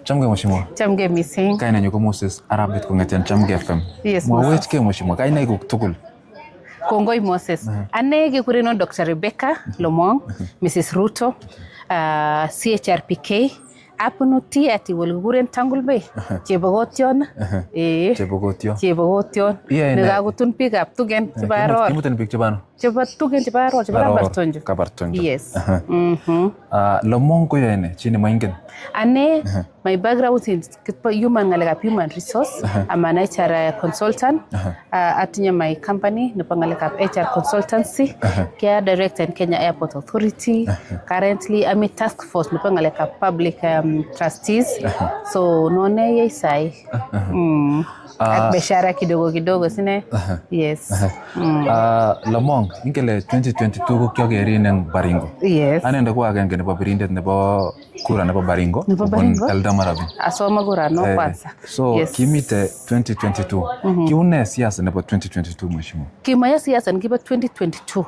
Chamge mheshimiwa. Chamge missing. Kaina nyuko Moses Arabit kong'eten Chamge FM. Yes. Mwawechke mheshimiwa. Kaina iko tugul. Kongoi Moses. Ane kikurenon Dr. Rebecca Lomong, Mrs. Ruto, CHRPK. Apunu tiati wal kikuren Tangul Bay. Chebogotion. Chebogotion. Nekakutun biikab Tugen chebo Aror. Kimuten biik chebo ano? Chebo Tugen chebo Aror, chebo Kabartonjo. Yes. Lomong ko yoe ne? Chi nemoingen? Ane, my background is human resource. I'm an HR consultant. Atinye my company nebo ngalekab HR consultancy. Care director in Kenya Airport Authority. Currently, I'm a task force nebo ngalekab public trustees. So none yesai. At beshara kidogo sine. Yes. Lomong, ingele 2022 ko kyogeri ng Baringo. Yes. Anenda ko agenge nebo birindet nebo kura nebo Baringo. Elda Marabi. Asoma kura no kwanza. So kimite 2022. Kiune siasa nebo 2022 mheshimiwa? Kimaya siasa nikipa 2022.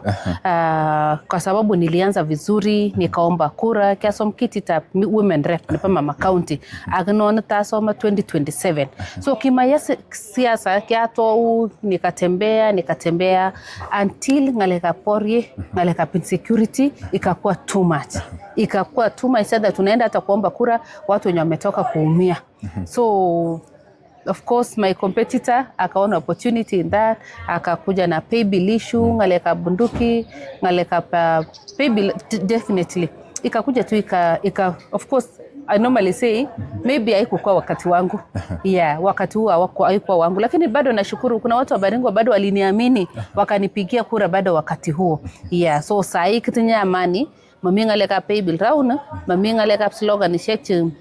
Kwa sababu nilianza vizuri, nikaomba kura, kiasom kiti ta women rep nipa mama county. Agnon tasoma 2027. So kimaya siasa kiato nikatembea until ngaleka porye, ngaleka insecurity ikakuwa too much. Sasa tunaenda hata kuomba kura watu wenye wametoka kuumia. So of course my competitor akaona opportunity in that, akakuja na pay bill issue, ngaleka bunduki, ngaleka pay bill definitely. Ikakuja tu of course I normally say maybe haikuwa wakati wangu. Wakati huo haikuwa wangu, lakini bado nashukuru kuna watu wa Baringo bado waliniamini wakanipigia kura bado wakati huo. So saa hii kitinya amani mami ngaleka pay bill rauna, mami ngaleka slogan shekchi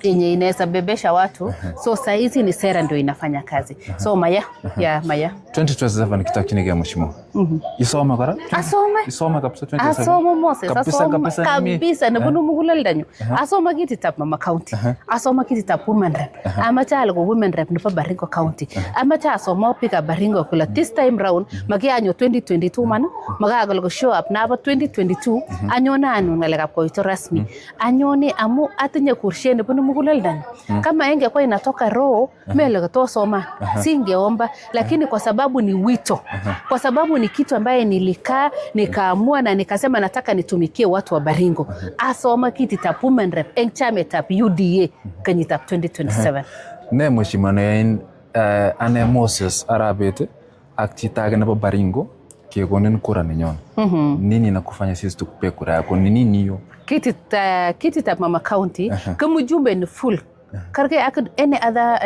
yenye inaweza bebesha watu. So saa hizi ni sera ndio inafanya kazi. So Maya. 2027 kitakinige mheshimiwa. Isoma kara? Isoma kabisa 2027. Asoma Moses. Kabisa na bunu mugulal danyo. Asoma kiti tap mama county. Asoma kiti tap women rep. Amacha algo women rep nipa Baringo county. Amacha asoma pika Baringo kula this time round magianyo 2022 man magagalgo show up na 2022 anyona anu ngaleka ko ito rasmi. Anyone amu atinye kurshene bunu mugulal danyo. Kama ingekuwa inatoka roho mele to soma singeomba, lakini kwa sababu ni wito, kwa sababu ni kitu ambaye nilikaa nikaamua na nikasema nataka nitumikie watu wa Baringo. Asoma kiti tap women rep enchame tap UDA kwenye tap 2027. Ne mheshimiwa ne ane Moses Arabet akitaka na Baringo kiegonen kura ninyon. Nini nakufanya sisi tukupe kura yako? Ni nini hiyo? Kiti tap mama county kama jumbe ni full. Karge any other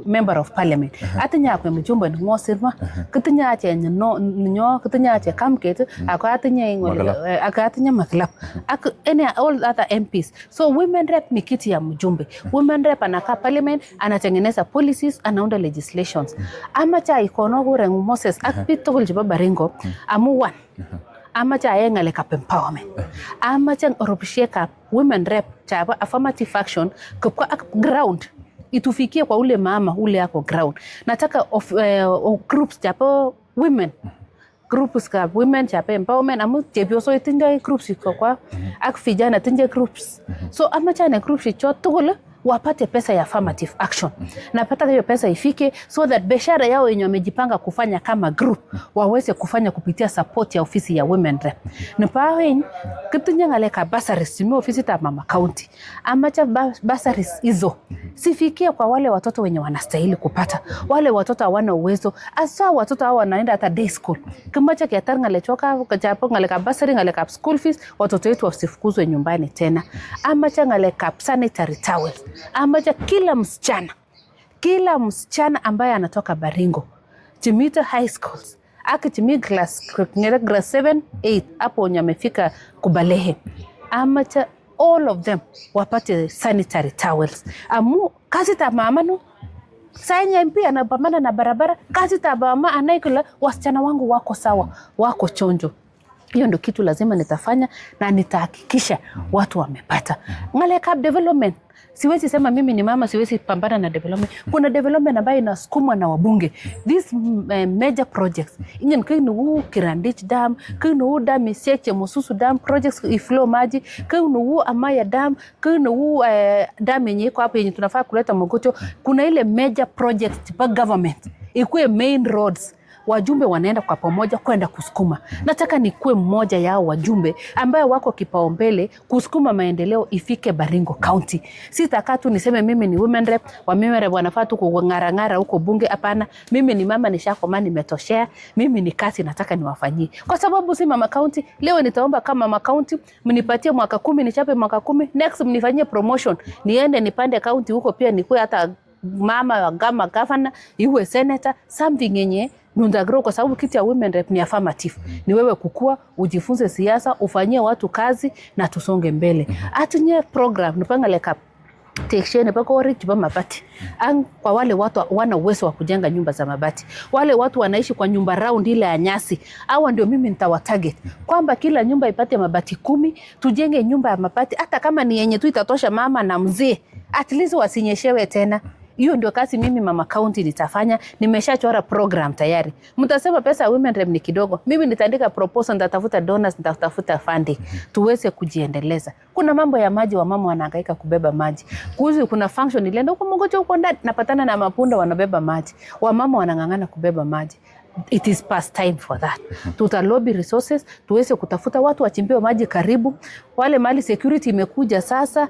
member of parliament atinya ko mjumba ni ngosirma kitinya ache nyo kitinya ache kamket akatinya maklap any all other MPs. So women rep ni kiti ya mjumbe. Women rep anaka parliament, anatengeneza policies, anaunda legislations. Amacha ikono gore Moses akpito kuljiba Baringo amu one. Amacha yengaleka empowerment. Amacha oropsheka women rep chapa affirmative action kwa ground itufikie kwa ule mama ule yako ground. Nataka groups chapa women groups ka women chapa empowerment amu chepyoso itinda groups kwa akvijana tinje groups. So amacha na groups chotogola wapate pesa ya affirmative action. Napata hiyo pesa ifike so that biashara yao yenye wamejipanga kufanya kama group waweze kufanya kupitia support ya ofisi ya women rep. Nipawen kitunya ngaleka bursaries simi ofisi ta mama county. Amacha bursaries hizo sifikie kwa wale watoto wenye wanastahili kupata. Wale watoto hawana uwezo. Asa watoto hao wanaenda hata day school. Kimacha kiatar ngalechoka kajapo ngaleka bursary ngaleka school fees watoto wetu wasifukuzwe nyumbani tena. Amacha ngaleka sanitary towels. Amacha kila msichana ambaye anatoka Baringo Chimita high schools akitimi class 7 8 hapo nyamefika kubalehe. Amacha all of them wapate sanitary towels. Amu kazi ta mama no Sanya MP anapambana na barabara, kazi ta mama anaikula wasichana wangu wako sawa, wako chonjo. Hiyo ndio kitu lazima nitafanya na nitahakikisha watu wamepata. Ngaleka development Siwezi sema mimi ni mama siwezi pambana na development. Kuna development ambayo inasukumwa na wabunge. These major projects. Ingen kinu Kirandich Dam, kinu dam Iseche Mususu Dam projects iflow maji, kinu Amaya Dam, kinu dam yenye iko hapo yenye tunafaa kuleta Mogotio. Kuna ile major project pa government. Ikuwe main roads. Wajumbe wanaenda kwa pamoja kwenda kusukuma. Nataka nikuwe mmoja yao wajumbe ambaye wako kipaumbele kusukuma maendeleo ifike Baringo County. Sitakaa tu niseme mimi ni women rep, wa women rep wanafaa tu kung'ara-ng'ara huko bunge. Hapana, mimi ni mama nishakoma nimetoshea, mimi ni kazi nataka niwafanyie. Kwa sababu si mama county, leo nitaomba kama mama county mnipatie mwaka 10 nichape mwaka 10, next mnifanyie promotion. Niende nipande county huko pia nikuwe hata mama kama governor, iwe senator, something yenye nundagrow kwa sababu kiti ya women rep ni affirmative. Ni wewe kukua, ujifunze siasa, ufanyie watu kazi na tusonge mbele. Atunye program nipanga leka tekshene pako orich ba mabati. Kwa wale watu wana uwezo wa kujenga nyumba za mabati. Wale watu wanaishi kwa nyumba round ile ya nyasi. Hawa ndio mimi nitawatarget. Kwamba kila nyumba ipate mabati 10, tujenge nyumba ya mabati hata kama ni yenye tu itatosha mama na mzee. At least wasinyeshewe tena. Hiyo ndio kazi mimi mama county nitafanya. Nimeshachora program tayari. Mtasema pesa ya women rep ni kidogo. Mimi nitaandika proposal, nitatafuta donors, nitatafuta funding. Tuweze kujiendeleza. Kuna mambo ya maji, wa mama wanahangaika kubeba maji. Kuzi kuna function ilenda huko Mogotio huko ndani napatana na mapunda wanabeba maji. Wa mama wanang'ang'ana kubeba maji. It is past time for that. Tuta lobby resources, tuweze kutafuta watu wachimbiwe maji karibu. Wale mali security imekuja sasa,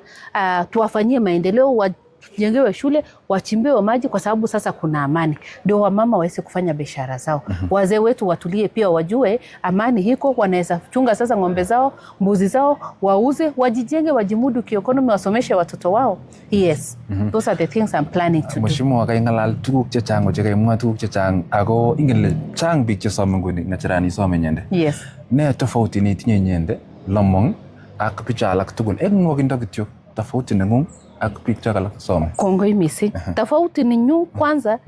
tuwafanyie maendeleo, jengewe shule, wachimbiwe maji kwa sababu sasa kuna amani. Ndio wamama waweze kufanya biashara zao. Wazee wetu watulie pia wajue amani hiko, wanaweza chunga sasa ng'ombe zao, mbuzi zao, wauze, wajijenge, wajimudu kiekonomi, wasomeshe watoto wao. Yes. Those are the things I'm planning to do. Mheshimiwa kaingalal tuguk chechang chekaimwa tuguk chechang ako ingele chang biik chesome nguni ng'echerani some nyende. Yes. Ne tofauti netinye nyende lomong ak biik alak tugul eng nwokindo kityo tofauti neng'ung ak biik alak some. Kongoi mising. Tofauti ni nyu kwanza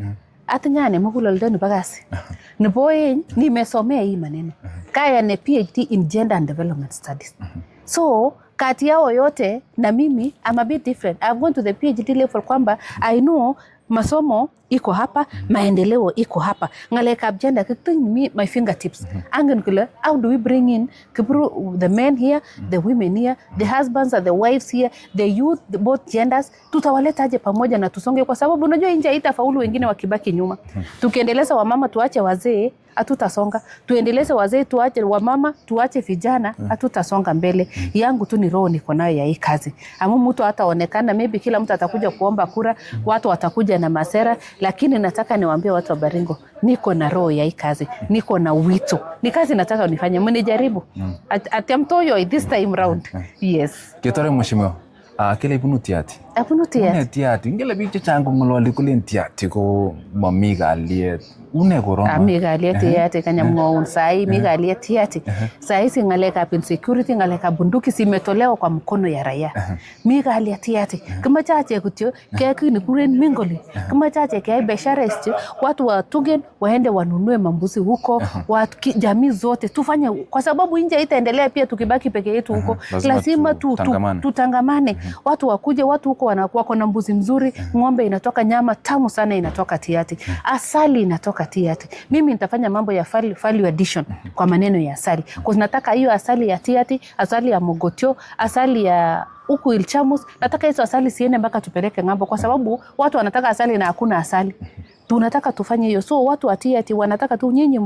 atinyane muguleldo nebo kasi. Nebo oeng nimesomea hii maneno. Kaya ne PhD in Gender and Development Studies. So kati yao yote na mimi I'm a bit different. I've gone to the PhD level kwamba I know masomo iko hapa, maendeleo iko hapa. Ngaleka gender kiting my fingertips. Angen kule, how do we bring in the men here, the women here, the husbands and the wives here, the youth, both genders, tutawaleta aje pamoja na tusonge kwa sababu unajua nje haitafaulu wengine wakibaki nyuma. Tukiendeleza wamama tuache wazee, hatutasonga. Tuendeleze wazee tuache wamama, tuache vijana, hatutasonga mbele. Yangu tu ni roho niko nayo ya hii kazi. Amu mtu hataonekana, maybe kila mtu atakuja kuomba kura, watu watakuja na masera, lakini nataka niwaambie watu wa Baringo, niko na roho ya hii kazi, niko na wito. Ni kazi nataka unifanye, mnijaribu. Atamtoyo this time round. Yes. Ketore mheshimiwa. Kile ibunu tiati. Abunu tiati. Une tiati. Ngele biik chechang kong'ololi kolen tiati ko mami kalyet. Une korong. Mi kalyet tiati kanyamng'oun sahi mi kalyet tiati. Sahi si ngalekab insecurity, ngalekab bunduki simetolewa kwa mkono ya raia. Mi kalyet tiati. Kimachache kutyo kaya kini kuren mingoli. Kimachache kaya biashara isio watu wa Tugen waende wanunue mambuzi huko, watu jamii zote tufanye kwa sababu nje itaendelea pia tukibaki peke yetu huko. Lazima tutangamane. Watu wakuje, watu huko wako na mbuzi mzuri, ng'ombe inatoka nyama tamu sana inatoka tiati. Asali inatoka tiati. Mimi nitafanya mambo ya value addition kwa maneno ya asali. Kwa nataka hiyo asali ya tiati, asali ya Mogotio, asali ya huku Ilchamus, nataka hizo asali siende mpaka tupeleke ng'ambo kwa sababu watu wanataka asali na hakuna asali. Tunataka tufanye hiyo. So watu wa tiati wanataka tu nyinyi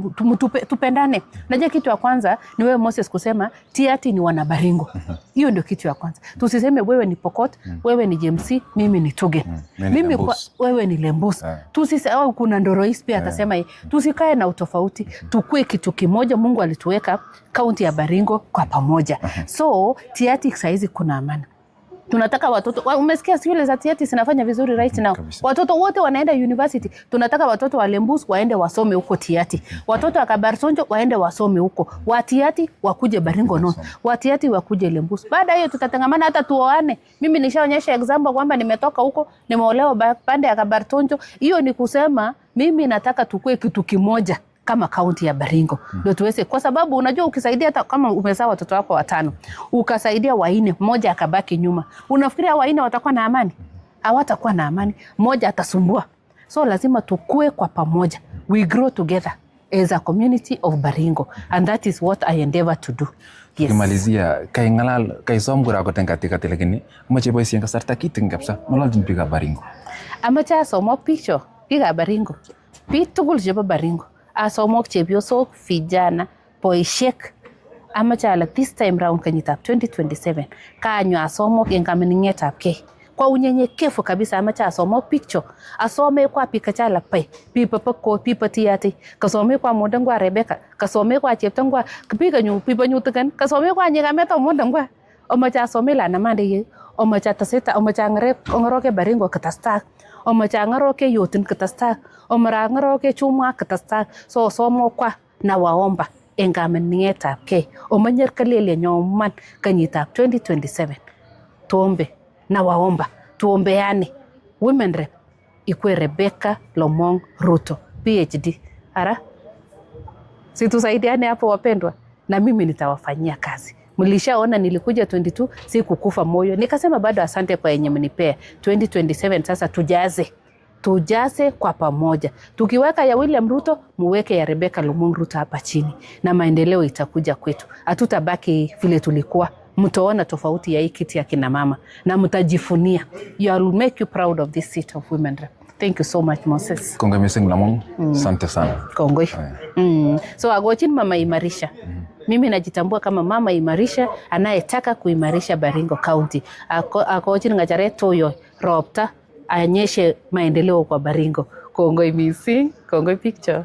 tupendane. Najua kitu ya kwanza ni wewe Moses kusema tiati ni wana Baringo. Hiyo ndio kitu ya kwanza. Tusiseme wewe ni Pokot, wewe ni JMC, mimi ni Tugen. Mimi kwa wewe ni Lembus. Tusiseme kuna Ndorois pia atasema hii. Tusikae na utofauti. Tukue kitu kimoja. Mungu alituweka kaunti ya Baringo kwa pamoja. So tiati saizi kuna amani. Tunataka watoto, umesikia shule za tiati zinafanya vizuri right now. Watoto wote wanaenda university. Tunataka watoto wa Lembus waende wasome huko tiati. Watoto wa Kabarsonjo waende wasome huko. Wa tiati wakuje Baringo North. Wa tiati wakuje Lembus. Baada hiyo tutatangamana hata tuoane. Mimi nishaonyesha example kwamba nimetoka huko, nimeolewa pande ya Kabarsonjo. Hiyo ni kusema mimi nataka tukue kitu kimoja kama kaunti ya Baringo. Ndio tuweze, kwa sababu unajua ukisaidia hata kama umezaa watoto wako 5, ukasaidia 4, mmoja akabaki nyuma. Unafikiria 4 watakuwa na amani? Hawatakuwa na amani. Mmoja atasumbua. So lazima tukue kwa pamoja. We grow together as a community of Baringo, and that is what I endeavor to do. Yes. Kimalizia kay ngalal kay som gura ko tengkati lakini mache boisien kasarta kiting kapsa ngololchin biik ab Baringo. Amache asomok biik ab Baringo. Biik tugul chebo Baringo. Asomok chepyosok, vijana, boisiek. Amache ala this time round kenyitab 2027 kanyo asomok en kamining'etab kei. Kwa unyenyekevu kabisa amache asomok biik asome kwa pikachala pai pipa pako pipa tiati kasome kwa modangwa Rebecca kasome kwa cheptangwa kipika nyu pipa nyutukan kasome kwa nyikameta modangwa omache asome la namande ye omache taseta omache ngoroke Baringo katasta omache ngoroke yotin katasta omara ngoroke chumwa katasta so somo kwa na waomba engamining'etab kei omanyer kalele nyoman kenyitab 2027 tuombe na waomba tuombeane women rep ikwe Rebecca Lomong Ruto PhD. Ara situsaidiane hapo wapendwa, na mimi nitawafanyia kazi. Mlishaona nilikuja 22 si kukufa moyo, nikasema bado asante kwa yenye mnipea. 2027 sasa tujaze kwa pamoja. Tukiweka ya William Ruto, muweke ya Rebecca Lomong Ruto hapa chini na maendeleo itakuja kwetu. Hatutabaki vile tulikuwa. Mtaona tofauti ya hii kiti ya kina mama na mtajifunia. You will make you proud of this seat of women rep. Thank you so much Moses. Kongoi missing Lomong. Asante sana. Kongoi. So agochin mama imarisha. Mimi najitambua kama mama imarisha anayetaka kuimarisha Baringo County. Agochin ngachare toyo ropta anyeshe maendeleo kwa Baringo. Kongoi missing. Kongoi picture.